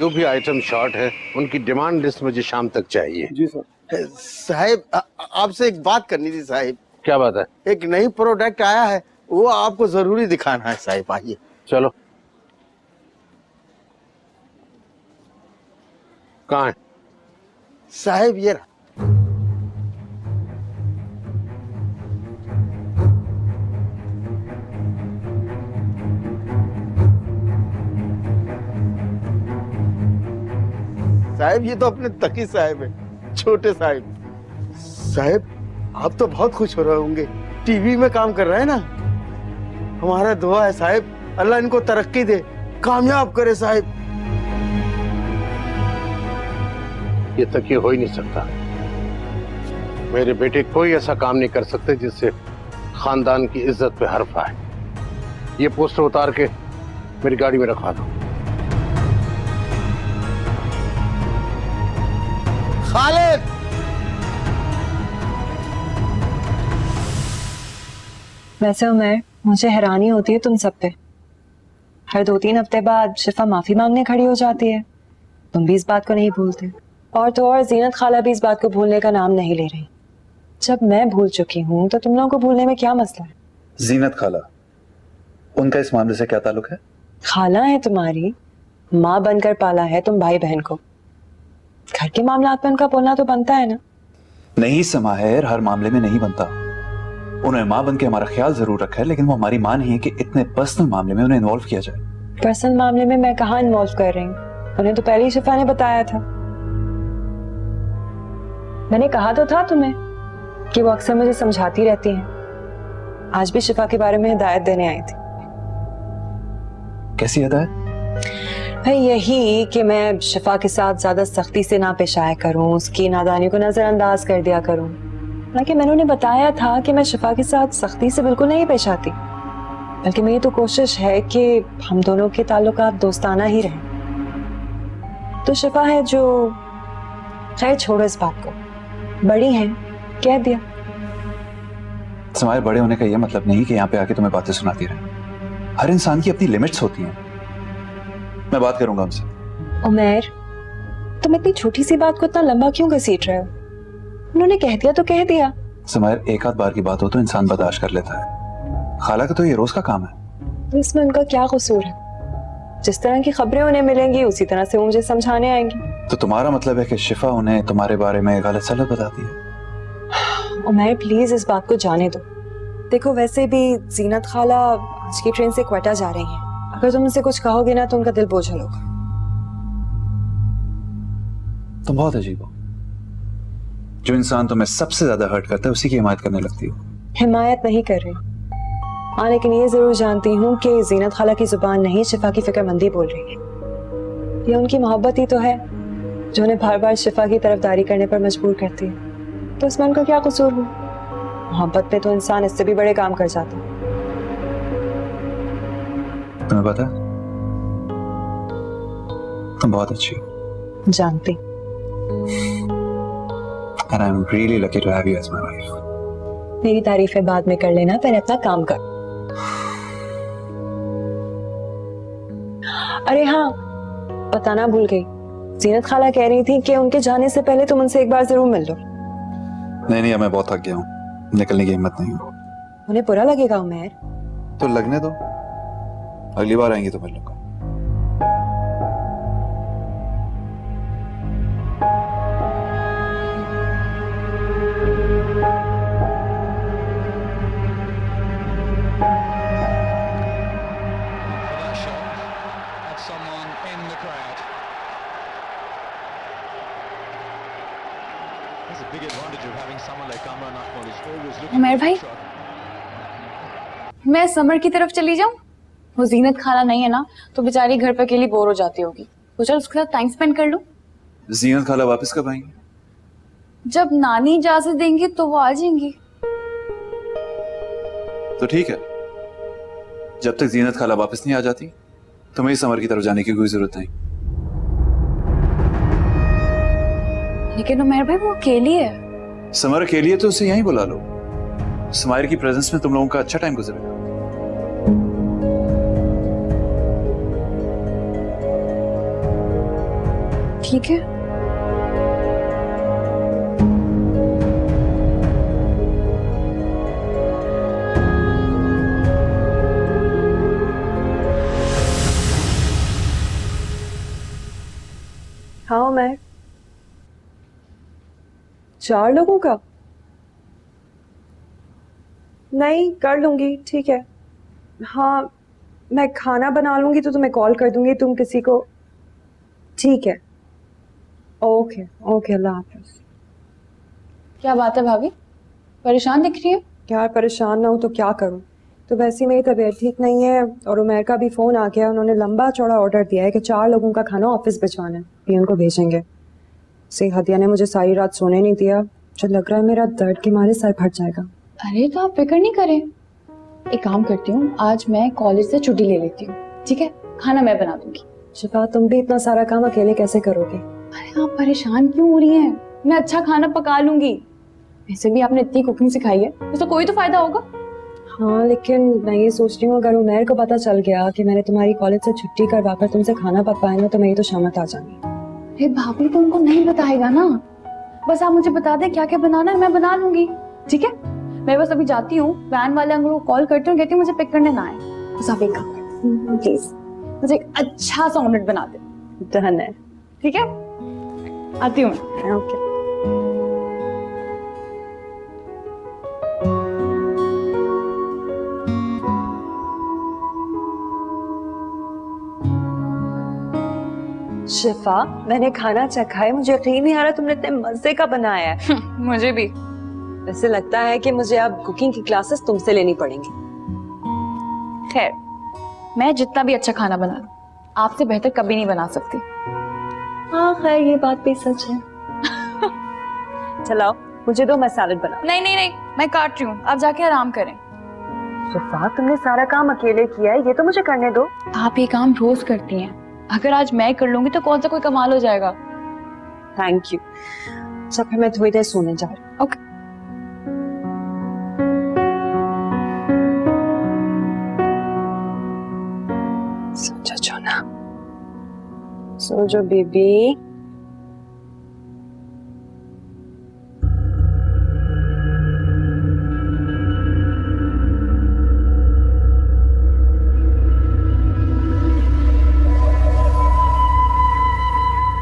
जो भी item short है उनकी डिमांड लिस्ट मुझे शाम तक चाहिए। जी सर। साहिब आपसे एक बात करनी थी साहिब। क्या बात है? एक नई प्रोडक्ट आया है, वो आपको जरूरी दिखाना है साहिब, आइए। चलो। कहाँ है? साहिब ये रहा। साहिब ये तो अपने तकी साहिब है, छोटे साहिब। साहिब आप तो बहुत खुश हो रहे होंगे, टीवी में काम कर रहे हैं ना। हमारा दुआ है साहिब, अल्लाह इनको तरक्की दे, कामयाब करे साहिब। ये तक ये हो ही नहीं सकता। मेरे बेटे कोई ऐसा काम नहीं कर सकते जिससे खानदान की इज्जत पे हर्फ आए। ये पोस्टर उतार के मेरी गाड़ी में रखवा दो। खालिद! वैसे उमर, मुझे हैरानी होती है तुम सब पे। हर 2-3 हफ्ते बाद शिफा माफी मांगने खड़ी हो जाती है, तुम भी इस बात को नहीं भूलते। और तो और जीनत खाला भी इस बात को भूलने का नाम नहीं ले रही। जब मैं भूल चुकी हूँ तो तुम लोगों को भूलने में क्या मसला है? जीनत खाला, उनका इस मामले से क्या ताल्लुक है? खाला है तुम्हारी, माँ बनकर पाला है तुम भाई बहन को। घर के मामलात में उनका बोलना तो बनता है ना। नहीं समाहिर, हर मामले में नहीं बनता। उन्होंने माँ बन के हमारा ख्याल जरूर रखा है, लेकिन वो हमारी माँ नहीं है कि इतने पर्सनल मामले में उन्हें इन्वॉल्व किया जाए। पर्सनल मामले में मैं कहाँ इन्वॉल्व कर रही हूँ? उन्हें तो पहले ही शिफा ने बताया था। मैंने कहा तो था तुम्हें कि वो अक्सर मुझे समझाती रहती हैं। आज भी शिफा के बारे में हिदायत देने आई थी। कैसी हिदायत? भाई यही कि मैं शिफा के साथ ज्यादा सख्ती से ना पेश आया करूं, उसकी नादानी को नजरअंदाज कर दिया करूं। हालांकि मैंने उन्हें बताया था कि मैं शिफा के साथ सख्ती से बिल्कुल नहीं पेश आती, बल्कि मेरी तो कोशिश है कि हम दोनों के ताल्लुकात दोस्ताना ही रहें। तो शिफा है जो, खैर छोड़ो इस बात को, बड़ी हैं, कह दिया। समाहिर, बड़े होने का यह मतलब नहीं कि यहाँ पे आके तुम्हें बातें सुनाती रहे। हर इंसान की अपनी लिमिट्स होती हैं। मैं बात करूंगा उनसे। उमर, तुम इतनी छोटी सी बात को इतना लंबा क्यों घसीट रहे हो? उन्होंने कह दिया तो कह दिया। समाहिर, एक आध बार की बात हो तो इंसान बर्दाश्त कर लेता है। खाला का तो ये रोज का काम है। तो इसमें उनका क्या कसूर है? जिस तरह की खबरें उन्हें मिलेंगी उसी तरह से वो मुझे समझाने आएंगी। तो तुम्हारा मतलब है कि शिफा उन्हें तुम्हारे बारे में गलत सलत बताती है? उमर प्लीज इस बात को जाने दो। देखो वैसे भी जीनत खाला आज की ट्रेन से क्वेटा जा रही हैं। अगर तुम उनसे कुछ कहोगे ना तो उनका दिल बोझल होगा। तुम बहुत अजीब हो। जो इंसान तुम्हें सबसे ज्यादा हर्ट करता है उसी की हिमायत करने लगती हो। हिमायत नहीं कर रही, हाँ, लेकिन ये जरूर जानती हूँ कि जीनत खाला की जुबान नहीं शिफा की फिक्रमंदी बोल रही है। ये उनकी मोहब्बत ही तो है जो उन्हें बार बार शिफा की तरफदारी करने पर मजबूर करती है। तो इसमें उनका क्या कसूर हुआ? मोहब्बत में तो इंसान इससे भी बड़े काम कर जाता है। तुम्हें पता है, तुम बहुत अच्छी हो। जानती। And I'm really lucky to have you as my wife. मेरी तारीफें बाद में कर लेना, पहले अपना काम कर। अरे हाँ, बताना भूल गई, जीनत खाला कह रही थी कि उनके जाने से पहले तुम उनसे एक बार जरूर मिल लो। नहीं, अब मैं बहुत थक गया हूँ, निकलने की हिम्मत नहीं हो। उन्हें बुरा लगेगा उमर। तो लगने दो, अगली बार आएंगी तो मिल लूंगा। उमर भाई, मैं समर की तरफ चली जाऊं? वो जीनत खाला नहीं है ना, तो बेचारी घर पर अकेली बोर हो जाती होगी, तो चल उसके साथ टाइम स्पेंड कर लूं। जीनत खाला वापस कब आएंगी? जब नानी इजाजत देंगी तो वो आ जाएंगी। तो ठीक है, जब तक जीनत खाला वापस नहीं आ जाती तुम्हें समर की तरफ जाने की कोई जरूरत नहीं। लेकिन उमर भाई वो अकेली है। समर अकेली है तो उसे यहीं बुला लो। समाहिर की प्रेजेंस में तुम लोगों का अच्छा टाइम गुजरेगा। ठीक है। हाँ मैं 4 लोगों का नहीं कर लूंगी, ठीक है। हाँ मैं खाना बना लूंगी तो तुम्हें कॉल कर दूंगी, तुम किसी को। ठीक है, ओके ओके, अल्लाह हाफिज। क्या बात है भाभी, परेशान दिख रही है? यार परेशान ना हूँ तो क्या करूँ, तो वैसे मेरी तबीयत ठीक नहीं है और उमर का भी फ़ोन आ गया। उन्होंने लंबा चौड़ा ऑर्डर दिया है कि 4 लोगों का खाना ऑफिस भिजवाना है, भी उनको भेजेंगे। हदिया ने मुझे सारी रात सोने नहीं दिया, मुझे लग रहा है मेरा दर्द के मारे सर फट जाएगा। अरे तो आप फिक्र नहीं करें, एक काम करती हूँ, आज मैं कॉलेज से छुट्टी ले लेती हूँ, ठीक है? खाना मैं बना दूंगी। शिफा तुम भी इतना सारा काम अकेले कैसे करोगे? अरे आप परेशान क्यों हो रही हैं? मैं अच्छा खाना पका लूंगी। वैसे भी आपने इतनी कुकिंग सिखाई है, उससे कोई तो फायदा होगा। हाँ लेकिन मैं ये सोच रही हूँ अगर उमर को पता चल गया कि मैंने तुम्हारी कॉलेज से छुट्टी करवा कर तुमसे खाना पकवाया ना तो मेरी तो शामत आ जानी। अरे भाभी तो उनको नहीं बताएगा ना, बस आप मुझे बता दें क्या क्या बनाना है, मैं बना लूंगी, ठीक है? मैं बस अभी जाती हूँ, वैन वाले अंकल को कॉल करती हूँ, कहती हूँ मुझे पिक करने ना आए। बस आप एक काम करें प्लीज, मुझे एक अच्छा सा ऑमलेट बना दे। डन है, ठीक है, आती हूँ। ओके। शिफा मैंने खाना चखा है, मुझे यकीन नहीं आ रहा तुमने इतने मजे का बनाया है। मुझे भी। वैसे लगता है कि मुझे अब कुकिंग की क्लासेस तुमसे लेनी पड़ेंगी। खैर, मैं जितना भी अच्छा खाना बना लूं, आपसे बेहतर कभी नहीं बना सकती। हाँ खैर ये बात भी सच है। चलाओ मुझे दो, मैं सैलेड बना। नहीं नहीं नहीं, मैं काट रही हूँ, आप जाके आराम करें। शिफा तुमने सारा काम अकेले किया है, ये तो मुझे करने दो। आप ये काम रोज करती हैं, अगर आज मैं कर लूंगी तो कौन सा कोई कमाल हो जाएगा। Thank you. सब फिर मैं थोड़ी देर सोने जा रही हूँ। ओके। सो जो ना, सो जो बेबी।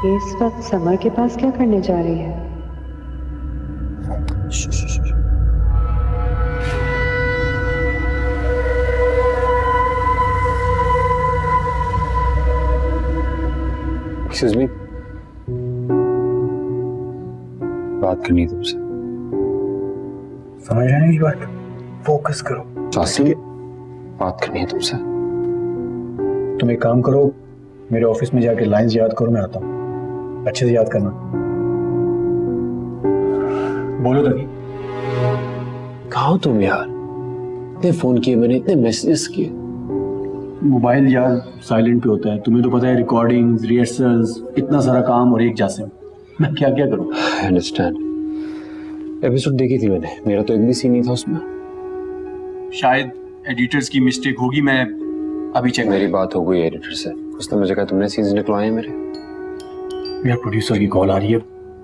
इस वक्त समर के पास क्या करने जा रही है? एक्सक्यूज मी, बात करनी है तुमसे। समझ रहे हैं बात, फोकस करो। जासिम, बात करनी है तुमसे। तुम एक काम करो, मेरे ऑफिस में जाके लाइंस याद करो, मैं आता हूँ। अच्छे से याद करना। बोलो तकी। कहाँ हो तुम यार? इतने फोन किए मैंने, इतने मैसेजेस किए। मोबाइल यार साइलेंट पे होता है, तुम्हें तो पता है, रिकॉर्डिंग्स, रिहर्सल्स, इतना सारा काम और एक जासिम, मैं क्या क्या करूँ? I understand. एपिसोड देखी थी मैंने, मेरा तो एक भी सीन नहीं था उसमें। शायद एडिटर्स की मिस्टेक होगी, मैं अभी चेक। मेरी बात हो गई एडिटर से, उसने मुझे कहा तुमने सीन्स निकलवाए हैं मेरे। यार प्रोड्यूसर की कॉल आ रही है,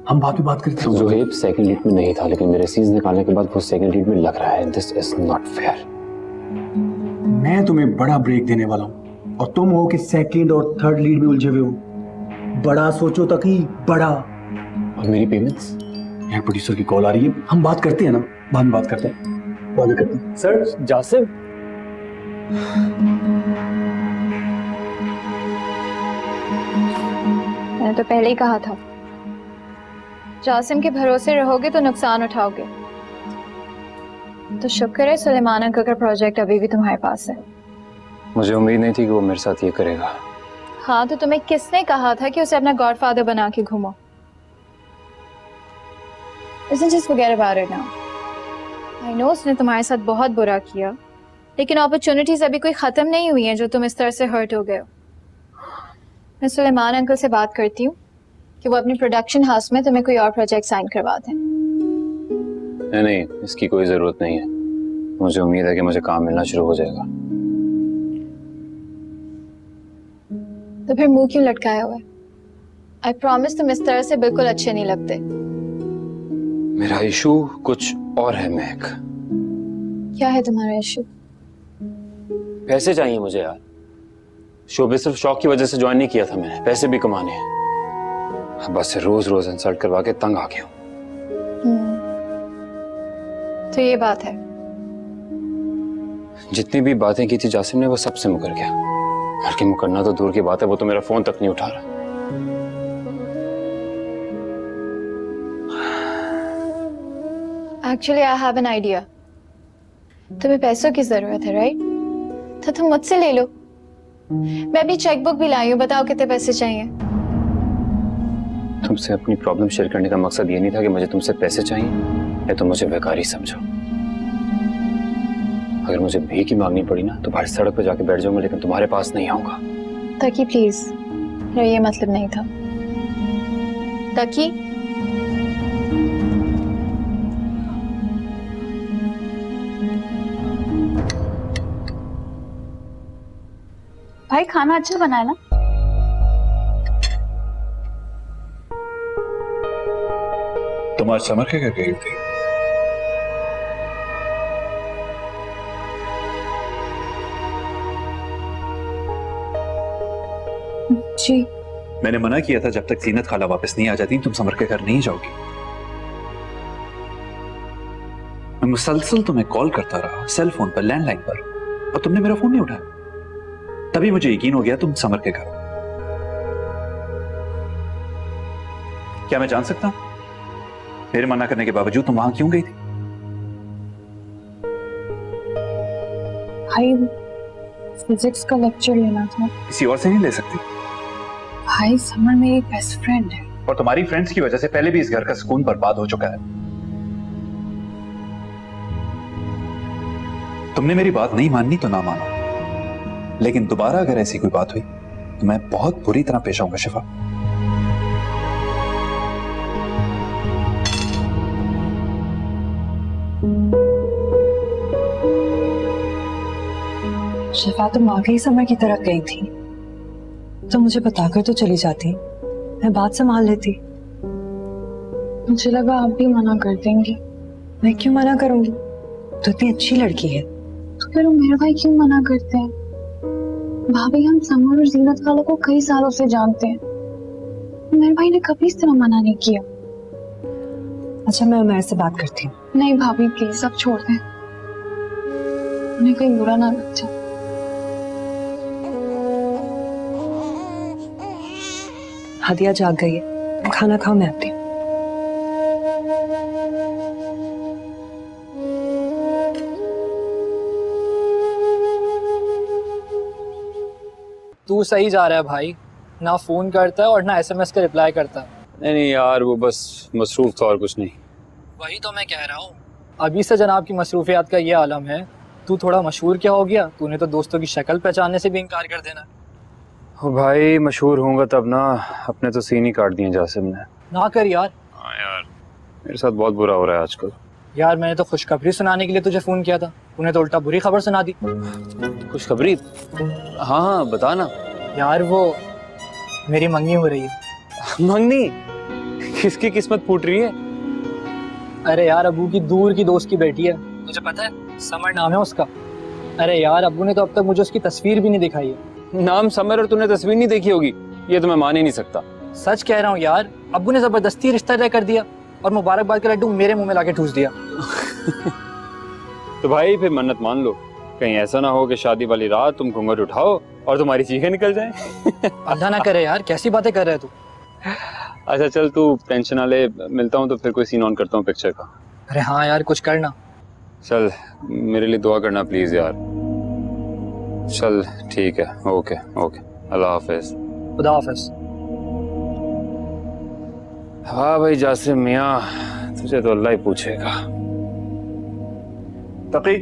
हम बाद में बात करते हैं। जो हेप सेकंड लीड में नहीं था, लेकिन मेरे सीन्स निकालने के बाद वो सेकंड लीड में लग रहा है। This is not fair. मैं तुम्हें बड़ा ब्रेक देने वाला हूँ और तुम हो कि सेकंड और थर्ड लीड में उलझे हुए हो। बड़ा सोचो तकी, बड़ा। और मेरी पेमेंट्स? यार प्रोड्यूसर की कॉल आ रही है, हम बात करते हैं ना, बाद में बात करते हैं, बाद में करते हैं। सर जासिम, मैंने तो पहले ही कहा था, जासिम के भरोसे रहोगे तो नुकसान उठाओगे। तो शुक्र है सुलेमान अंकल का प्रोजेक्ट अभी भी तुम्हारे पास है। मुझे उम्मीद नहीं थी कि वो मेरे साथ ये करेगा। हाँ तो तुम्हें किसने कहा था कि उसे अपना गॉडफादर बना के घूमो? Listen, just forget about it now. I know उसने तुम्हारे साथ बहुत बुरा किया, लेकिन अपॉर्चुनिटीज अभी कोई खत्म नहीं हुई हैं जो तुम इस तरह से हर्ट हो गए हो। मैं सुलेमान अंकल से बात करती हूँ कि वो अपनी प्रोडक्शन हाउस में तुम्हें कोई और प्रोजेक्ट साइन करवा दें। नहीं, इसकी कोई जरूरत नहीं है। मुझे उम्मीद है कि मुझे काम मिलना शुरू हो जाएगा। तो फिर मुंह क्यों लटकाया हुआ है? आई प्रॉमिस तुम इस तरह से बिल्कुल अच्छे नहीं लगते। मेरा इशू कुछ और है महक। क्या है तुम्हारा इशू? पैसे चाहिए मुझे यार। शोबे सिर्फ शौक की वजह से ज्वाइन नहीं किया था मैंने, पैसे भी कमाने हैं। अब बस रोज रोज इंसल्ट करवा के तंग आ गया हूँ। तो ये बात है। जितनी भी बातें की थी जासिम ने वो सबसे मुकर गया। बल्कि मुकरना तो दूर की बात है, वो तो मेरा फोन तक नहीं उठा रहा। Actually I have an idea. तुम्हें पैसों की जरूरत है राइट? तो तुम मुझसे ले लो। मैं अभी चेकबुक भी लाई हूँ, बताओ कितने पैसे चाहिए? तुमसे अपनी प्रॉब्लम शेयर करने का मकसद ये नहीं था कि मुझे तुमसे पैसे चाहिए या तो मुझे बेकारी समझो। अगर मुझे भीख ही मांगनी पड़ी ना तो बाहर सड़क पर जाके बैठ जाऊंगा, लेकिन तुम्हारे पास नहीं आऊंगा। तकी प्लीज, मेरा ये मतलब नहीं था। तकी भाई खाना अच्छा बना है ना? तुम आज समर के घर गई थी? जी। मैंने मना किया था जब तक जीनत खाला वापस नहीं आ जाती तुम समर के घर नहीं जाओगी। मैं मुसलसल तुम्हें कॉल करता रहा, सेल फोन पर, लैंडलाइन पर, और तुमने मेरा फोन नहीं उठाया। तभी मुझे यकीन हो गया तुम समर के घर हो। क्या मैं जान सकता हूं मेरे मना करने के बावजूद तुम वहां क्यों गई थी? भाई फिजिक्स का लेक्चर लेना था। किसी और से नहीं ले सकती? भाई समर मेरी बेस्ट फ्रेंड है। और तुम्हारी फ्रेंड्स की वजह से पहले भी इस घर का सुकून बर्बाद हो चुका है। तुमने मेरी बात नहीं माननी तो ना मानो, लेकिन दोबारा अगर ऐसी कोई बात हुई तो मैं बहुत बुरी तरह पेश आऊंगा शिफा। शिफा तुम वाकई समर की तरफ गई थी तो मुझे बताकर तो चली जाती, मैं बात संभाल लेती। मुझे लगा आप भी मना कर देंगे। मैं क्यों मना करूंगी, तो इतनी अच्छी लड़की है। तो फिर मेरे भाई क्यों मना करते हैं? भाभी हम समर और जीनत खाला को कई सालों से जानते हैं। मेरे भाई ने कभी इस तरह मना नहीं किया। अच्छा मैं उमर से बात करती हूँ। नहीं भाभी प्लीज अब छोड़ दें, उन्हें कहीं बुरा ना लग जाए। हादिया जाग गई है, खाना खाओ, मैं आती हूँ। तू सही जा रहा है भाई, ना फोन करता है और ना एसएमएस का रिप्लाई करता है। नहीं यार, वो बस मसरूफ था और कुछ नहीं। वही तो मैं कह रहा हूँ, अभी से जनाब की मसरूफियात का ये आलम है। तू थोड़ा मशहूर क्या हो गया, तूने तो दोस्तों की शक्ल पहचानने से भी इनकार कर देना। ओ भाई मशहूर होऊंगा तब ना, अपने तो सीन ही काट दिए जासिम ने। ना कर यार। हाँ यार, मेरे साथ बहुत बुरा हो रहा है आजकल। यार मैंने तो खुशखबरी सुनाने के लिए तुझे फोन किया था, तूने तो उल्टा बुरी खबर सुना दी। खुशखबरी? हाँ हाँ बता ना। यार वो मेरी मंगनी हो रही है। मंगनी? किसकी किस्मत फूट रही है? अरे यार अबू की दूर की दोस्त की बेटी है, तुझे पता है, समर नाम है उसका। अरे यार अबू ने तो अब तक मुझे उसकी तस्वीर भी नहीं दिखाई है। नाम समर और तूने तस्वीर नहीं देखी होगी, ये तो मैं मान ही नहीं सकता। सच कह रहा हूँ यार, अब्बू ने जबरदस्ती रिश्ता तय कर दिया और मुबारकबाद का लड्डू मेरे मुंह में लाके ठूस दिया। तो भाई फिर मन्नत मान लो, कहीं ऐसा ना हो कि शादी वाली रात तुम घूंघट उठाओ और तुम्हारी चीखें निकल जाएं। अल्लाह ना करे यार, कैसी बातें कर रहे है तू। अच्छा चल तू टेंशन ना ले, मिलता हूँ तो फिर कोई सीन ऑन करता हूँ पिक्चर का। अरे हाँ यार कुछ करना। चल मेरे लिए दुआ करना प्लीज यार। चल ठीक है, ओके ओके, अल्लाह हाफिज। खुदा हाफिज। हाँ भाई जासिम मियाँ, तुझे तो अल्लाह ही पूछेगा। तकी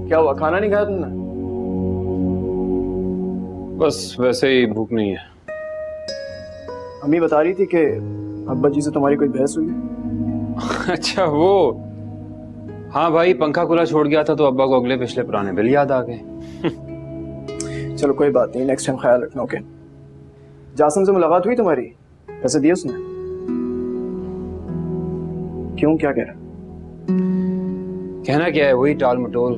क्या हुआ, खाना नहीं खाया तुमने? बस वैसे ही भूख नहीं है। अम्मी बता रही थी कि अब्बा जी से तुम्हारी कोई बहस हुई है। अच्छा वो, हाँ भाई पंखा खुला छोड़ गया था तो अब्बा को अगले पिछले पुराने बिल याद आ गए। चलो कोई बात नहीं, नेक्स्ट टाइम ख्याल रखना। ओके जासिम से मुलाकात हुई तुम्हारी? पैसे दिए उसने? क्यों, क्या कह रहा? कहना क्या है, वही टाल मटोल,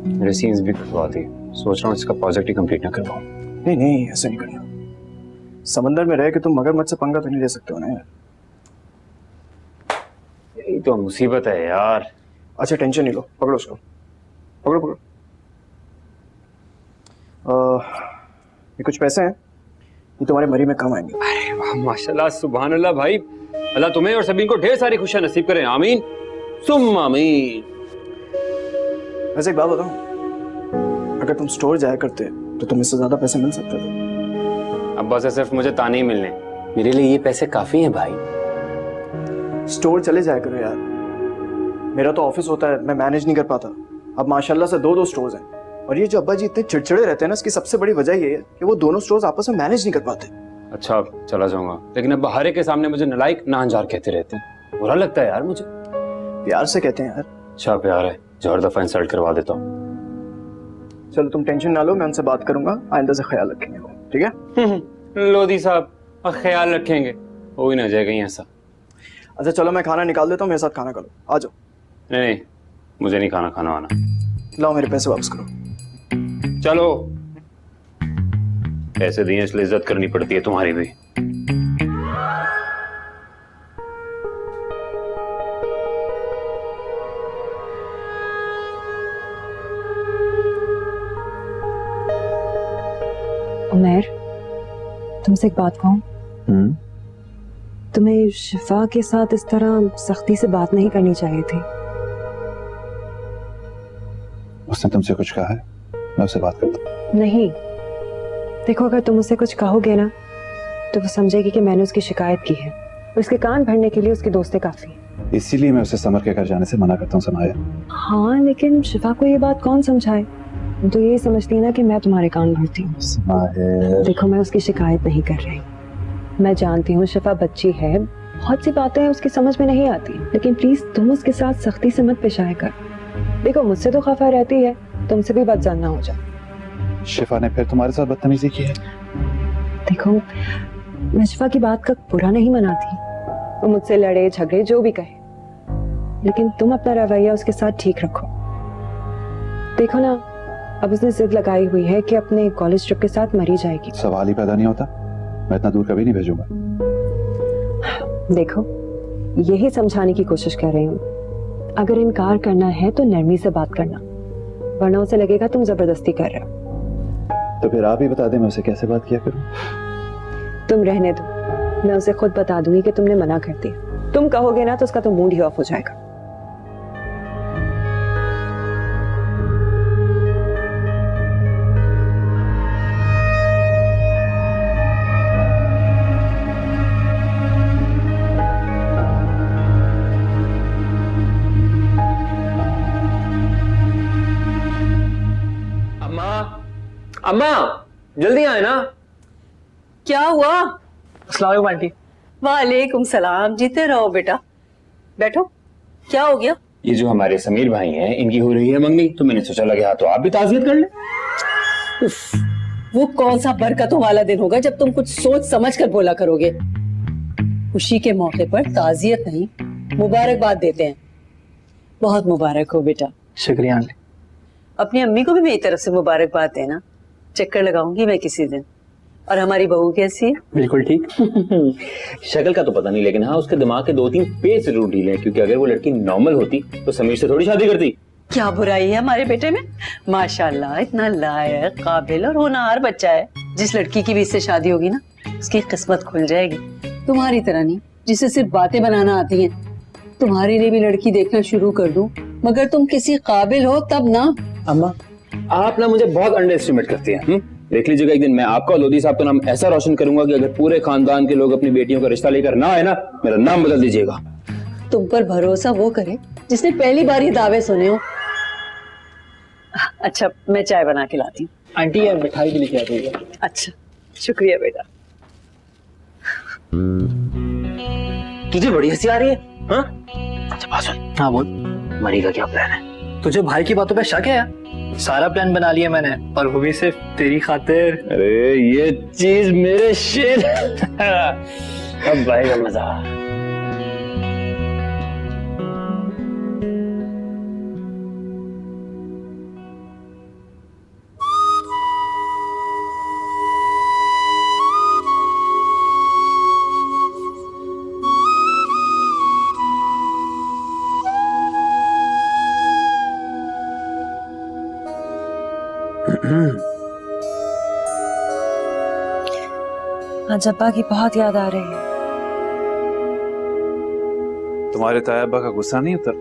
मेरे सीन्स भी कटवा दी। सोच रहा हूँ इसका प्रोजेक्ट ही कंप्लीट ना करवाऊं। नहीं नहीं, ऐसा नहीं करना। समंदर में रह के तुम मगरमच्छ से पंगा तो नहीं ले सकते हो ना यार। यही तो मुसीबत है यार। अच्छा टेंशन नहीं लो, पकड़ो उसको, पकड़ो पकड़ो। ये कुछ पैसे हैं, ये तुम्हारे मरी में काम आएंगे। अरे वाह, माशाल्लाह, सुभान अल्लाह भाई। अल्लाह तुम्हें और सभी को ढेर सारी खुशियां नसीब करें, आमीन सुम्मा आमीन। वैसे एक बात बताऊं, अगर तुम स्टोर जाया करते तो तुम्हें इससे ज्यादा पैसे मिल सकते थे। अब बस सिर्फ मुझे ताने ही मिलने, मेरे लिए ये पैसे काफी हैं भाई। स्टोर चले जाया करो यार। मेरा तो ऑफिस होता है, मैं मैनेज नहीं कर पाता। अब माशाल्लाह से दो स्टोर्स हैं, और ये जो अब्बा जी इतने चिड़चिड़े रहते हैं ना, इसकी सबसे बड़ी वजह ये है कि वो दोनों स्टोर्स आपस में मैनेज नहीं कर पाते। अच्छा चला जाऊंगा, लेकिन अब हरे के सामने मुझे नालायक नाहंजार कहते रहते हैं, बुरा लगता है यार मुझे। प्यार से कहते हैं यार। अच्छा प्यार है, जो हर दफा इंसल्ट करवा देता हूँ। चलो तुम टेंशन ना लो, मैं उनसे बात करूंगा, आइंदा से ख्याल रखेंगे वो, ठीक है? लोधी साहब ख्याल रखेंगे, हो ही ना जाए कहीं ऐसा। अच्छा चलो मैं खाना निकाल देता हूँ, मेरे साथ खाना खा लो, आ जाओ। नहीं मुझे नहीं खाना आना। लाओ मेरे पैसे वापस करो। चलो, पैसे दिए इसलिए इज्जत करनी पड़ती है तुम्हारी भी। उमर, तुमसे एक बात कहूं? तुम्हें शिफा के साथ इस तरह सख्ती से बात नहीं करनी चाहिए थी। उसने तुमसे कुछ कहा है? मैं उससे बात करता हूं। नहीं, देखो अगर तुम उससे कुछ कहोगे ना तो वो समझेगी कि मैंने उसकी शिकायत की है। उसके कान भरने के लिए उसके दोस्तें काफी हैं। इसीलिए मैं उसे समर के घर जाने से मना करता हूँ समाया। हाँ, लेकिन शिफा को ये बात कौन समझाए? तो ये समझती है ना कि मैं तुम्हारे कान भरती हूँ। देखो मैं उसकी शिकायत नहीं कर रही, मैं जानती हूँ शिफा बच्ची है, बहुत सी बातें उसकी समझ में नहीं आती, लेकिन प्लीज तुम उसके साथ सख्ती से मत पेश आया कर। देखो मुझसे तो खफा रहती है, तुमसे भी बदजन ना हो जाए। शिफा ने फिर तुम्हारे साथ बदतमीजी की है? देखो मैं शिफा की बात का बुरा नहीं मनाती, वो मुझसे लड़े झगड़े जो भी कहे, लेकिन तुम अपना रवैया उसके साथ ठीक रखो। देखो ना, अब उसने जिद लगाई हुई है कि अपने कॉलेज ट्रिप के साथ मरी जाएगी। सवाल ही पैदा नहीं होता, मैं इतना दूर कभी नहीं भेजूंगा। देखो यही समझाने की कोशिश कर रही हूँ, अगर इनकार करना है तो नरमी से बात करना, वरना उसे लगेगा तुम जबरदस्ती कर रहे हो। तो फिर आप ही बता दें मैं उसे कैसे बात किया करूं? तुम रहने दो, मैं उसे खुद बता दूंगी कि तुमने मना कर दिया। तुम कहोगे ना तो उसका तो मूड ही ऑफ हो जाएगा। अम्मा जल्दी आए ना। क्या हुआ? अस्सलाम वालेकुम आंटी। वालेकुम सलाम, जीते रहो बेटा, बैठो। क्या हो गया? ये जो हमारे समीर भाई हैं, इनकी हो रही है मंगनी, तो मैंने सोचा लगे हाँ तो आप भी ताज़ियत कर ले। वो कौन सा बरकतों वाला दिन होगा जब तुम कुछ सोच समझ कर बोला करोगे। खुशी के मौके पर ताज़ियत नहीं मुबारकबाद देते हैं। बहुत मुबारक हो बेटा। शुक्रिया आंटी। अपनी अम्मी को भी मेरी तरफ से मुबारकबाद देना, चक्कर लगाऊंगी मैं किसी दिन। और हमारी बहू कैसी है? बिल्कुल ठीक। शक्ल का तो पता नहीं, लेकिन हाँ उसके दिमाग के 2-3 पेच जरूर ढीले हैं, क्योंकि अगर वो लड़की नॉर्मल होती तो समीर से थोड़ी शादी करती। क्या बुराई है हमारे बेटे में? माशाल्लाह इतना लायक, काबिल और होनहार बच्चा है। जिस लड़की की भी इससे शादी होगी ना, उसकी किस्मत खुल जाएगी। तुम्हारी तरह नहीं जिसे सिर्फ बातें बनाना आती हैं। तुम्हारे लिए भी लड़की देखना शुरू कर दूं, मगर तुम किसी काबिल हो तब ना। अम्मा आप ना मुझे बहुत अंडर एस्टिमेट करती हैं। देख लीजिएगा, एक दिन मैं आपका और लोधी साहब का नाम ऐसा रोशन करूंगा कि अगर पूरे खानदान के लोग अपनी बेटियों का रिश्ता लेकर ना आए ना, मेरा नाम बदल दीजिएगा। तुम पर भरोसा वो करे जिसने पहली बार ये दावे सुने हो। अच्छा मैं चाय बना के लाती हूँ। आंटी ये मिठाई भी लेके आ गई है। अच्छा शुक्रिया बेटा। तुझे बड़ी हंसी आ रही है? हाँ? अच्छा बात सुन। हाँ बोल। मरी का क्या प्लान है? तुझे भाई की बातों पे शक है? सारा प्लान बना लिया मैंने, और वो भी सिर्फ तेरी खातिर। अरे ये चीज मेरे शेर। अब भाई का मजा। आज अब्बा की बहुत याद आ रही है। तुम्हारे ताया अब्बा का गुस्सा नहीं उतर?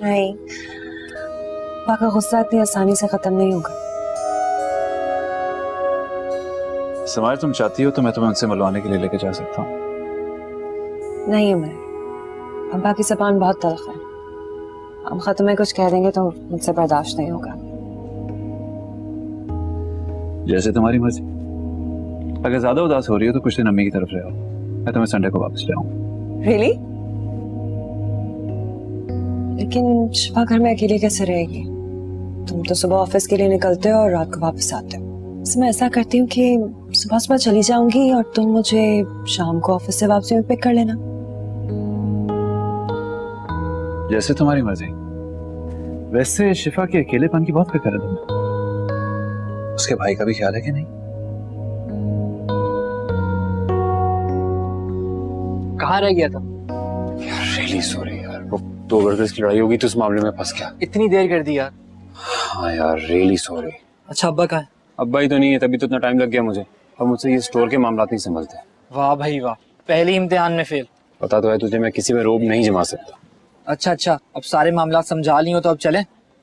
नहीं, अब्बा का गुस्सा इतनी आसानी से खत्म नहीं होगा। समायर, तुम चाहती हो तो मैं तुम्हें उनसे मिलवाने के लिए लेके जा सकता हूँ। नहीं उमर, अब्बा की ज़बान बहुत तल्ख है। हम खत्म में कुछ कह देंगे तो मुझसे बर्दाश्त नहीं होगा। जैसे तुम्हारी मर्जी। अगर ज्यादा उदास हो रही हो तो कुछ दिन अम्मी की तरफ रहो, मैं तुम्हें संडे को वापस ले आऊँ। रियली? लेकिन शिफा घर में अकेले कैसे रहेगी? तुम तो सुबह ऑफिस के लिए निकलते हो और रात को वापस आते हो। इसमें ऐसा करती हूँ कि सुबह सुबह चली जाऊंगी और तुम मुझे शाम को ऑफिस से वापसी में पिक कर लेना। जैसे तुम्हारी मर्जी। वैसे शिफा के अकेलेपन की बहुत फिक्र है तुम्हें। उसके भाई का भी ख्याल है कि नहीं? कहाँ रह गया था? रियली सॉरी यार, वो 2 ब्रदर्स की लड़ाई होगी तो उस मामले में फंस गया। इतनी देर कर दी यार। हाँ यार, रियली सॉरी। अच्छा अब्बा कहाँ है? अब्बा ही तो नहीं है, तभी तो इतना टाइम लग गया मुझे। अब मुझसे ये स्टोर के मामला नहीं संभलते। वाह भाई वाह, पहले इम्तिहान में फेल। पता तो है तुझे, मैं किसी में रोब नहीं जमा सकता। अच्छा अच्छा, अब सारे मामला समझा ली हो तो अब चले।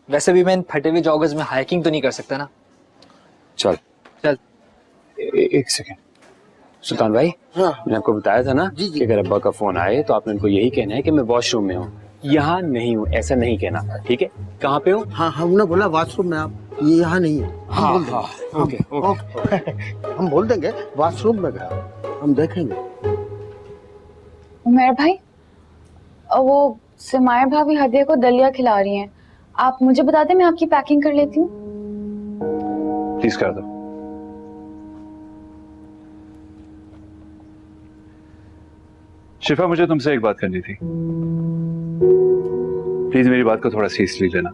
वैसे भी मैं इन फटे हुए जॉगर्स में हाइकिंग तो नहीं कर सकता ना। चल चल। एक सेकेंड सुल्तान भाई, हाँ। मैंने आपको बताया था ना कि अगर अब्बा का फोन आए तो आपने उनको यही कहना है कि मैं वॉशरूम में हूँ, यहाँ नहीं हूँ, ऐसा नहीं कहना, ठीक है? कहाँ पे हो? हाँ, हमने बोला वॉशरूम में, आप ये यहाँ नहीं है। हाँ हम बोल हाँ, देंगे। Okay okay. हम बोल देंगे वॉशरूम में गया, हम देखेंगे। उमर भाई, वो समायर भाभी हदिया को दलिया खिला रही हैं। आप मुझे बता दें, मैं आपकी पैकिंग कर लेती हूँ। प्लीज कर दो। शिफा, मुझे तुमसे एक बात करनी थी। प्लीज मेरी बात को थोड़ा सीरियसली लेना।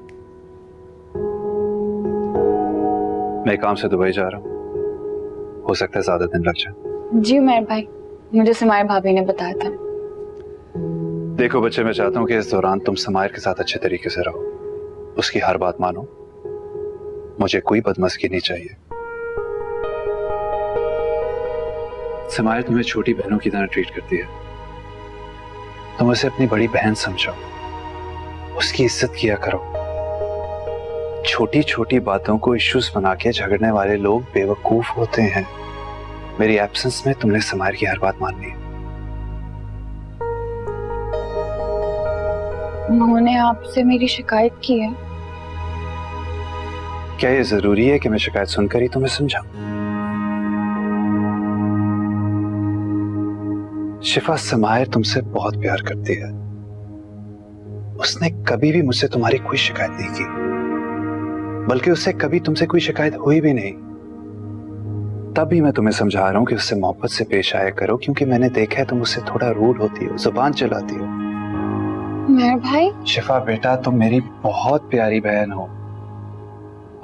मैं काम से दुबई जा रहा हूँ, हो सकता है ज्यादा दिन लग जाए। जी उमर भाई, मुझे समायर भाभी ने बताया था। देखो बच्चे, मैं चाहता हूँ कि इस दौरान तुम समायर के साथ अच्छे तरीके से रहो, उसकी हर बात मानो। मुझे कोई बदमस्की नहीं चाहिए। समायर तुम्हें छोटी बहनों की तरह ट्रीट करती है, तुम उसे अपनी बड़ी बहन समझो, उसकी इज्जत किया करो। छोटी छोटी बातों को इश्यूज बना के झगड़ने वाले लोग बेवकूफ होते हैं। मेरी एब्सेंस में तुमने समायर की हर बात माननी है। उन्होंने आपसे मेरी शिकायत की है। क्या ये जरूरी है कि मैं शिकायत सुनकर ही तुम्हें समझाऊं? शिफा, समायर तुमसे बहुत प्यार करती है। उसने कभी भी मुझसे तुम्हारी कोई शिकायत नहीं की, बल्कि उससे कभी तुमसे कोई शिकायत हुई भी नहीं। तब भी मैं तुम्हें समझा रहा हूं कि उससे मोहब्बत से पेश आया करो, क्योंकि मैंने देखा है तुम उससे थोड़ा रूड होती हो, जुबान चलाती हो। मेरे भाई, शिफा बेटा, तुम मेरी बहुत प्यारी बहन हो,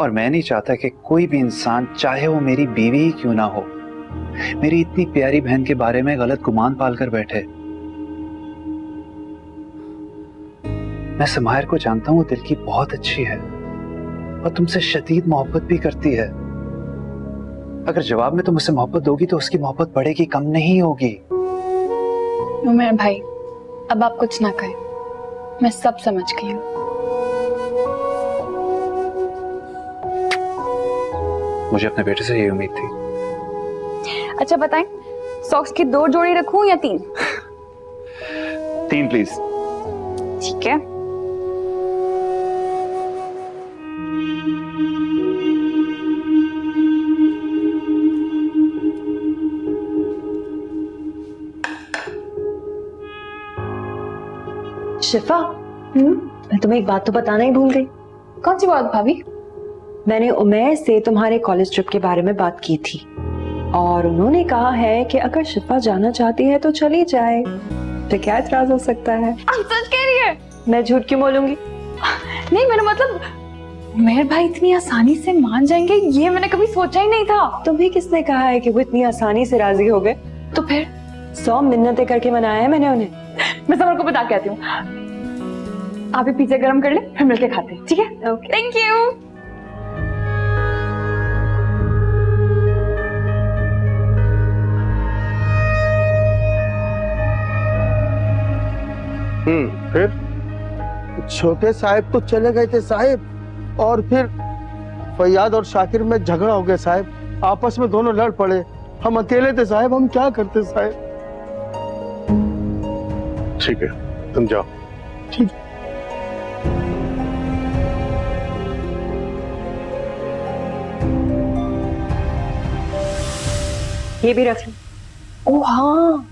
और मैं नहीं चाहता कि कोई भी इंसान, चाहे वो मेरी बीवी ही क्यों ना हो, मेरी इतनी प्यारी बहन के बारे में गलत गुमान पालकर बैठे। मैं समायर को जानता हूं, वो दिल की बहुत अच्छी है और तुमसे शदीद मोहब्बत भी करती है। अगर जवाब में तुम उसे मोहब्बत दोगी तो उसकी मोहब्बत बढ़ेगी, कम नहीं होगी। उमर भाई, अब आप कुछ ना कहें, मैं सब समझ गई हूँ। मुझे अपने बेटे से ये उम्मीद थी। अच्छा बताएं, सॉक्स की 2 जोड़ी रखूं या 3? 3 प्लीज। ठीक है। शिफा, मैं तुम्हें एक बात तो बताना ही भूल गई। कौन सी बात भाभी? मैंने उमैर से तुम्हारे कॉलेज ट्रिप के बारे में बात की थी और उन्होंने कहा है कि अगर शिफा जाना चाहती है तो चली जाए, तो क्या एतराज हो सकता है? आप सच कह रही है? मैं झूठ क्यों बोलूंगी? नहीं, मेरा मतलब उमैर भाई इतनी आसानी से मान जाएंगे, ये मैंने कभी सोचा ही नहीं था। तुम्हें किसने कहा है कि वो इतनी आसानी से राजी हो गए? तो फिर 100 मिन्नतें करके मनाया है मैंने उन्हें। मैं समर को बता के आती हूँ। आप ही पिज्जा गरम कर ले, फिर मिलके खाते हैं, ठीक है? ओके। Thank you. फिर छोटे साहब तो चले गए थे साहब, और फिर फैयाद और शाकिर में झगड़ा हो गया साहब, आपस में दोनों लड़ पड़े। हम अकेले थे साहब, हम क्या करते साहब? ठीक है, तुम जाओ। ठीक। ये भी रख लो। ओह हाँ,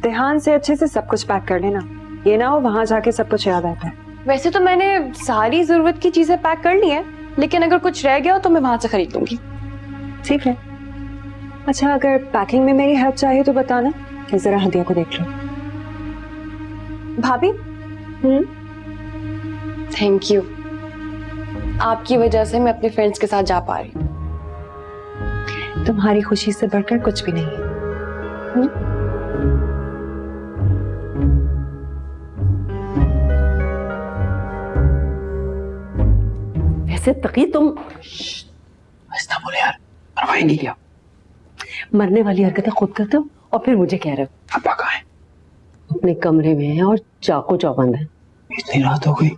ध्यान से अच्छे से सब कुछ पैक कर लेना, ये ना हो वहां जाके सब कुछ याद आता है। वैसे तो मैंने सारी जरूरत की चीजें पैक कर ली है, लेकिन अगर कुछ रह गया तो मैं वहां से खरीद लूंगी। ठीक है। अच्छा, अगर पैकिंग में मेरी हेल्प चाहिए तो बताना, कि जरा हदिया को देख लो। भाभी, थैंक यू। आपकी वजह से मैं अपने फ्रेंड्स के साथ जा पा रही हूँ। तुम्हारी खुशी से बढ़कर कुछ भी नहीं है। वैसे तकी तुम ऐसा बोले यार, परवाहेंगी क्या? मरने वाली हरकतें खुद करते हो और फिर मुझे कह रहे हो। अब्बा कहाँ है? अपने कमरे में है और चाकू चौबंद है। इतनी रात हो गई,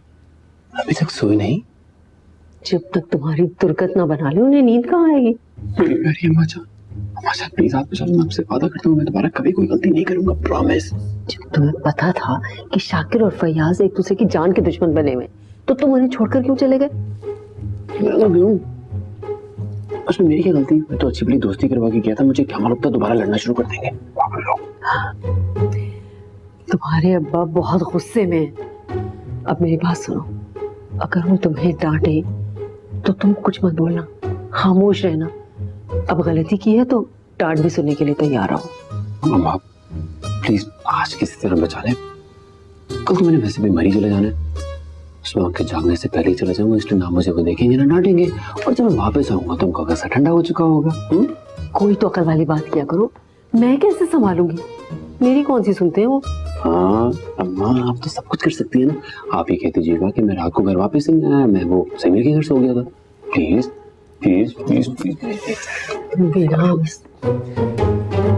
अभी तक सोई नहीं? जब तक तुम्हारी दुर्गत ना बना ले उन्हें नींद कहाँ आएगी? मेरी प्यारी अम्मा जान, अम्मा जान प्लीज आप चलो, मैं आपसे वादा करता हूँ मैं दोबारा कभी कोई गलती नहीं करूंगा, प्रॉमिस। जब तुम्हें पता था कि शाकिर और फैयाज एक दूसरे की जान के दुश्मन बने हुए, तो तुम उन्हें छोड़कर क्यों चले गए? उसमें मेरी क्या गलती? मैं तो अच्छी भली दोस्ती करवा के गया था, मुझे क्या मालूम था दोबारा लड़ना शुरू कर देंगे। तुम्हारे अब्बा बहुत गुस्से में हैं। अब मेरी बात सुनो, अगर वो तुम्हें डांटे तो तुम कुछ मत बोलना, खामोश रहना। अब गलती की है तो डांट भी सुनने के लिए तैयार रहो। अम्मा प्लीज आज किसी तरह बचा ले, कल तो मैंने वैसे भी मरी चले जाना है, सुबह के जागने से पहले ही चले जाऊंगा, इसलिए ना मुझे वो देखेंगे ना डांटेंगे, और जब मैं वापस आऊंगा तो उनका गुस्सा ठंडा हो चुका होगा। कोई तो अकल वाली बात किया करो, मैं कैसे संभालूंगी? मेरी कौन सी सुनते हैं वो? हाँ अम्मा आप तो सब कुछ कर सकती है ना, आप ही कह दीजिएगा कि मैं रात को घर वापस नहीं आया, मैं वो समीर के घर सो गया था। Please please please please.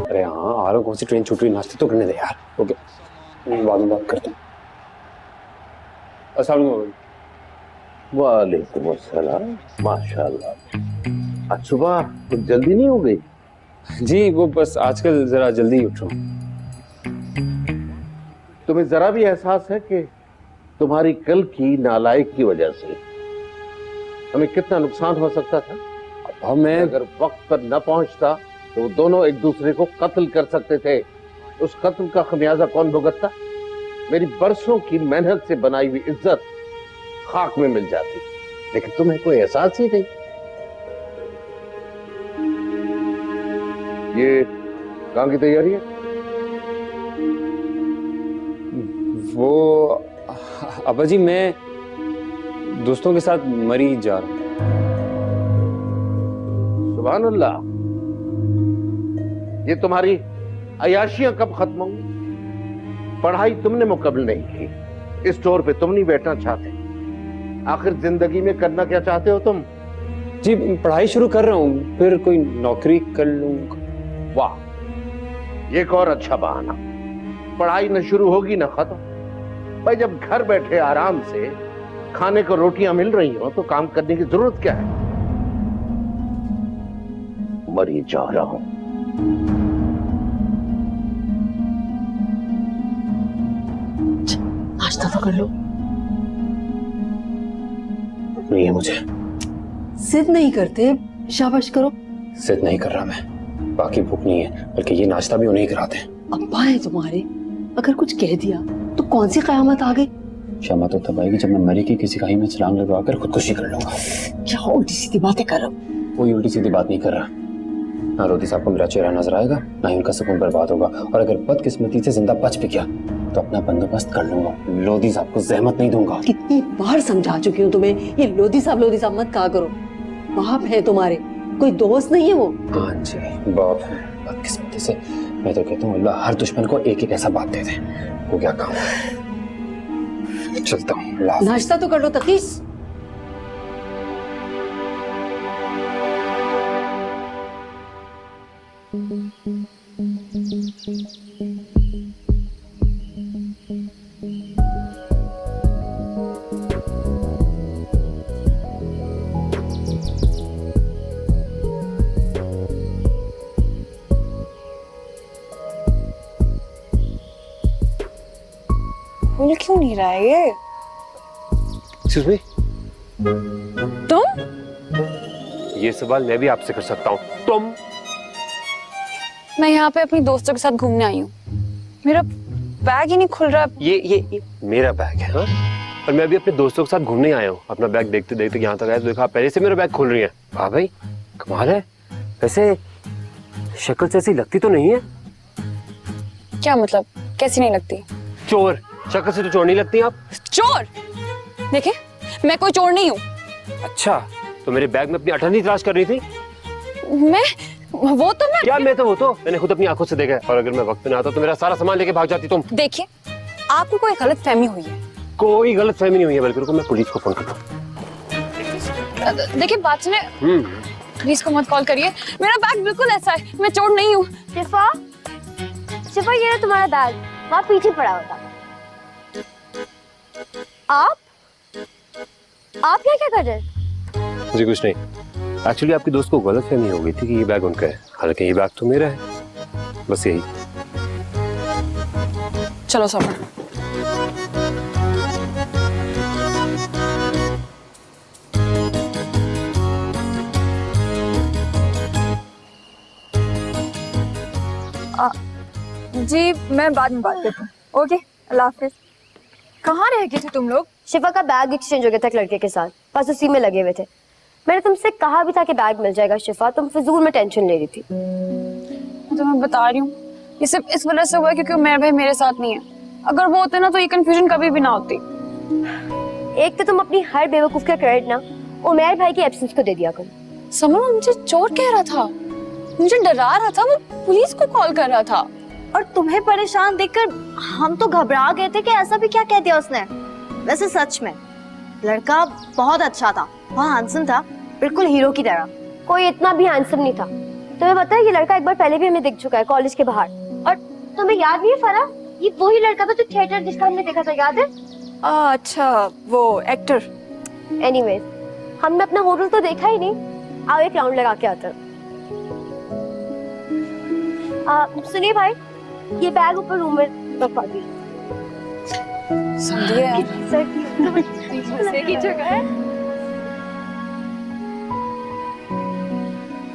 अरे हाँ आ रहा, कौन सी ट्रेन छूट रही, नाश्ते तो करने दे यार। ओके बाद में बात करते हैं। वालेकुम अस्सलाम। माशाल्लाह, आज सुबह कुछ जल्दी नहीं हो गई? जी वो बस आजकल जरा जल्दी उठ रहा हूँ। तुम्हें जरा भी एहसास है कि तुम्हारी कल की नालायक की वजह से हमें कितना नुकसान हो सकता था? अब मैं अगर वक्त पर न पहुंचता तो वो दोनों एक दूसरे को कत्ल कर सकते थे। उस कत्ल का खमियाजा कौन भुगतता? मेरी बरसों की मेहनत से बनाई हुई इज्जत खाक में मिल जाती, लेकिन तुम्हें कोई एहसास ही नहीं। ये कहाँ की तैयारी है? वो अब्बा जी मैं दोस्तों के साथ मरी जा रहा हूँ। सुभान अल्लाह, ये तुम्हारी अयाशियां कब खत्म होंगी? पढ़ाई तुमने मुकम्मल नहीं की, इस स्टोर पे तुम नहीं बैठना चाहते, आखिर जिंदगी में करना क्या चाहते हो तुम? जी पढ़ाई शुरू कर रहा हूँ, फिर कोई नौकरी कर लूंगा। वाह, ये एक और अच्छा बहाना। पढ़ाई न शुरू होगी न खत्म। भाई जब घर बैठे आराम से खाने को रोटियां मिल रही हो तो काम करने की जरूरत क्या है? मरी जा रहा हूं। नाश्ता तो कर लो। नहीं है मुझे। जिद नहीं करते, शाबाश करो। जिद नहीं कर रहा मैं, बाकी भूख नहीं है, बल्कि ये नाश्ता भी उन्हें कराते हैं। अब्बा है तुम्हारे, अगर कुछ कह दिया तो कौन सी कयामत आ गई? क्षमा तो तब आएगी जब मैं मरी की किसी खाई में छलांग लगवाकर खुदकुशी कर लूंगा। क्या उल्टी सीधी बातें कर रहा हूँ? कोई उल्टी सीधी बात नहीं कर रहा। ना रोटी साहब को मेरा चेहरा नजर आएगा, ना ही उनका सुकून बर्बाद होगा, और अगर बदकिस्मती से जिंदा बच भी गया तो अपना बंदोबस्त कर लूंगा। लोधी साहब को जहमत नहीं दूंगा। कितनी बार समझा चुकी हूँ तुम्हें, ये लोधी साहब मत कहा करो। बाप है तुम्हारे, कोई दोस्त नहीं है वो। हाँ जी बाप है। बदकिस्मती से मैं तो कहता हूँ अल्लाह हर दुश्मन को एक एक ऐसा बात दे दे। वो क्या काम, चलता हूँ। नाश्ता तो कर लो तकीस। खुल क्यों नहीं रहा है ये? Excuse me? तुम? ये सवाल मैं भी आपसे कर सकता हूँ। तुम? मैं यहाँ पे अपनी दोस्तों के साथ घूमने आई हूँ। मेरा बैग ही नहीं खुल रहा। ये मेरा बैग है। हाँ? और मैं भी अपने दोस्तों के साथ घूमने आया हूँ। अपना बैग देखते देखते यहाँ तक आया तो देखा पहले से मेरा बैग खुल रही है। वाह भाई कमाल है। वैसे शक्ल से ऐसी लगती तो नहीं है। क्या मतलब? कैसी नहीं लगती? चोर। शक्ल से तो चोर नहीं लगती आप। चोर? देखे मैं कोई चोर नहीं हूँ। अच्छा तो मेरे बैग में अपनी अठन्नी तलाश कर रही थी। मैं क्या मैं तो वो तो मैंने खुद अपनी आंखों से देखा है। और अगर मैं वक्त पे ना आता तो मेरा सारा सामान लेके भाग जाती तुम। देखिए आपको कोई गलत फहमी हुई है। कोई गलत फहमी नहीं हुई है, बल्कि रुको मैं पुलिस को फोन करता हूँ। देखिए बात सुने, पुलिस को मत कॉल करिए। मेरा बैग बिल्कुल ऐसा है, मैं चोर नहीं हूँ। शिफा, शिफा ये है तुम्हारा बैग, वहाँ पीछे पड़ा होता। आप क्या कर रहे हैं? जी कुछ नहीं। एक्चुअली आपकी दोस्त को गलत फहमी हो गई थी कि ये बैग उनका है, हालांकि ये बैग तो मेरा है। बस यही। चलो सफर। जी मैं बाद में बात करती हूँ। ओके अल्लाह हाफिज। कहाँ रह गए थे तुम लोग? शिफा का बैग एक्सचेंज हो गया था एक लड़के के साथ, बस उसी में लगे हुए थे। मैंने तुमसे कहा भी था कि बैग मिल जाएगा शिफा, तुम फिजूल में टेंशन ले रही थी। तो मैं बता रही हूँ ये सिर्फ इस वजह से हुआ क्योंकि मेरा भाई मेरे साथ नहीं है। अगर वो होते ना तो ये कंफ्यूजन कभी भी ना होती। एक तो तुम अपनी हर बेवकूफ का क्रेडिट ना उमैर भाई की एब्सेंस को दे दिया करो। समर मुझे चोर कह रहा था, मुझे डरा रहा था, वो पुलिस को कॉल कर रहा था। और तुम्हें परेशान देखकर हम तो घबरा गए थे कि ऐसा भी क्या कह दिया उसने। वैसे सच में लड़का बहुत अच्छा था, बहुत हैंडसम था, बिल्कुल हीरो की तरह। कोई इतना भी हैंडसम नहीं था। तुम्हें पता है ये लड़का एक बार पहले भी हमें दिख चुका है कॉलेज के बाहर। और तुम्हें याद नहीं है फरा, ये वही लड़का था जो थिएटर जिसका हमने देखा था, याद है? अच्छा वो एक्टर। एनीवेज हमने अपना होटल तो देखा ही नहीं। आओ एक राउंड लगा के आते हैं। सुनिए भाई, ये बैग ऊपर रूम में रखवा दीजिए। समझिए सर की जगह है।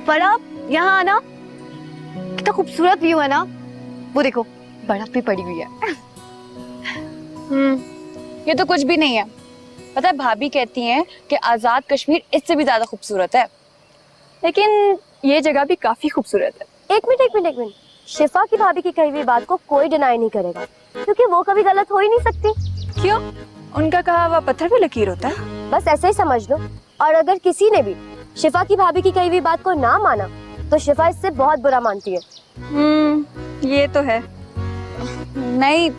पर आप यहाँ आना, कितना खूबसूरत व्यू है ना। वो देखो बर्फ भी पड़ी हुई है। ये तो कुछ भी नहीं है। पता है भाभी कहती हैं कि आजाद कश्मीर इससे भी ज्यादा खूबसूरत है, लेकिन ये जगह भी काफी खूबसूरत है। एक मिनट। शिफा की भाभी की कही हुई बात को कोई डिनाई नहीं करेगा, क्योंकि वो कभी गलत हो ही नहीं सकती। क्यों? उनका कहा हुआ पत्थर भी लकीर होता है। बस ऐसे ही समझ लो। और अगर किसी ने भी शिफा की भाभी की कही हुई बात को ना माना तो शिफा इससे बहुत बुरा मानती है। ये तो है। नहीं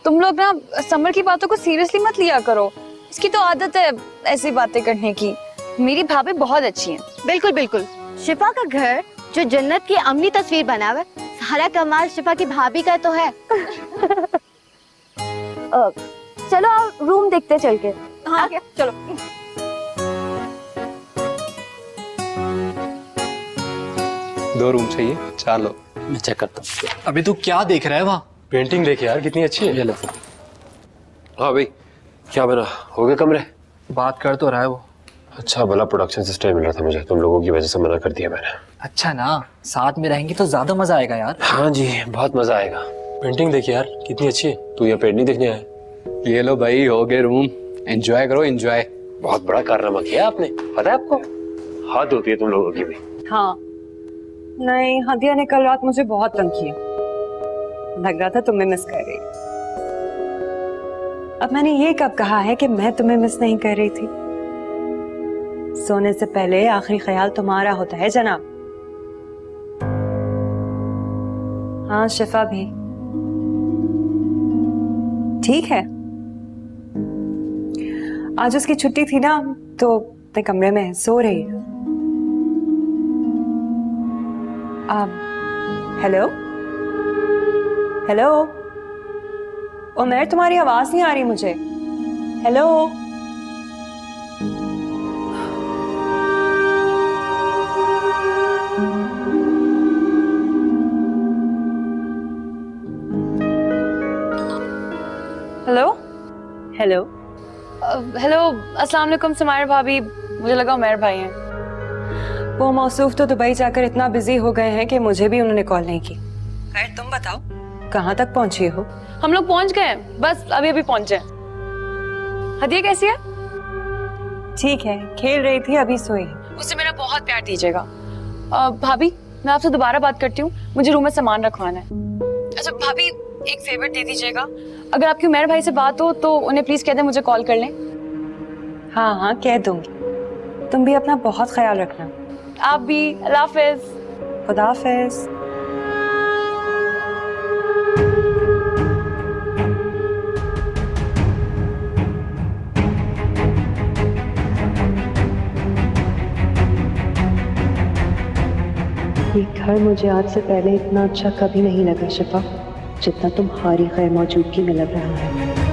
तुम लोग ना समर की बातों को सीरियसली मत लिया करो। इसकी तो आदत है ऐसी बातें करने की। मेरी भाभी बहुत अच्छी हैं। बिल्कुल। शिफा का घर जो जन्नत की अम्ली तस्वीर बना हुआ है, सारा कमाल शिफा की भाभी का तो है। चलो रूम देखते चल के। हाँ चलो। दो रूम चाहिए, 4 लोग। मैं चेक करता हूँ। अभी तू क्या देख रहा है वहाँ? पेंटिंग देख यार कितनी अच्छी है। ये लो। हाँ भाई क्या बना, हो गए कमरे? बात कर तो रहा है वो। अच्छा भला प्रोडक्शन से स्टे मिल रहा था मुझे, तुम लोगों की वजह से मना कर दिया मैंने। अच्छा ना, साथ में रहेंगे तो ज्यादा मजा आएगा यार। हाँ जी बहुत मजा आएगा। पेंटिंग देखिए यार कितनी अच्छी है। तू यहाँ पेंट नहीं देखने आया? ये लो भाई, हो गए रूम। एंजॉय करो, एंजॉय। बहुत बड़ा कारनामा किया आपने, पता है आपको? हद होती है तुम लोगों की भी। हाँ नहीं, हदिया ने कल रात मुझे बहुत तंग किया, लग रहा था तुम्हें मिस कर रही। अब मैंने ये कब कहा है कि मैं तुम्हें मिस नहीं कर रही थी? सोने से पहले आखिरी ख्याल तुम्हारा होता है जनाब। हाँ शिफा भी ठीक है। आज उसकी छुट्टी थी ना, तो अपने कमरे में सो रही है। हेलो हेलो उमर, तुम्हारी आवाज नहीं आ रही मुझे। हेलो हेलो हेलो हेलो, अस्सलाम वालेकुम समायर भाभी। मुझे लगा उमर भाई हैं। वो मौसूफ तो दुबई जाकर इतना बिजी हो गए हैं कि मुझे भी उन्होंने कॉल नहीं की। खैर तुम बताओ, कहाँ तक पहुंची हो? हम लोग पहुंच गए, बस अभी अभी पहुंचे। हदिया कैसी है? ठीक है, खेल रही थी, अभी सोई। उससे मेरा बहुत प्यार दीजिएगा। भाभी मैं आपसे दोबारा बात करती हूँ, मुझे रूम में सामान रखवाना है। अच्छा भाभी, एक फेवर दे दीजिएगा, अगर आपकी उमर भाई से बात हो तो उन्हें प्लीज कह दें मुझे कॉल कर लें। हाँ हाँ कह दूंगी। तुम भी अपना बहुत ख्याल रखना। आप भी। अल्लाह हाफिज। खुदा हाफिज। ये घर मुझे आज से पहले इतना अच्छा कभी नहीं लगा शिफा, जितना तुम्हारी गैर मौजूदगी में लग रहा है।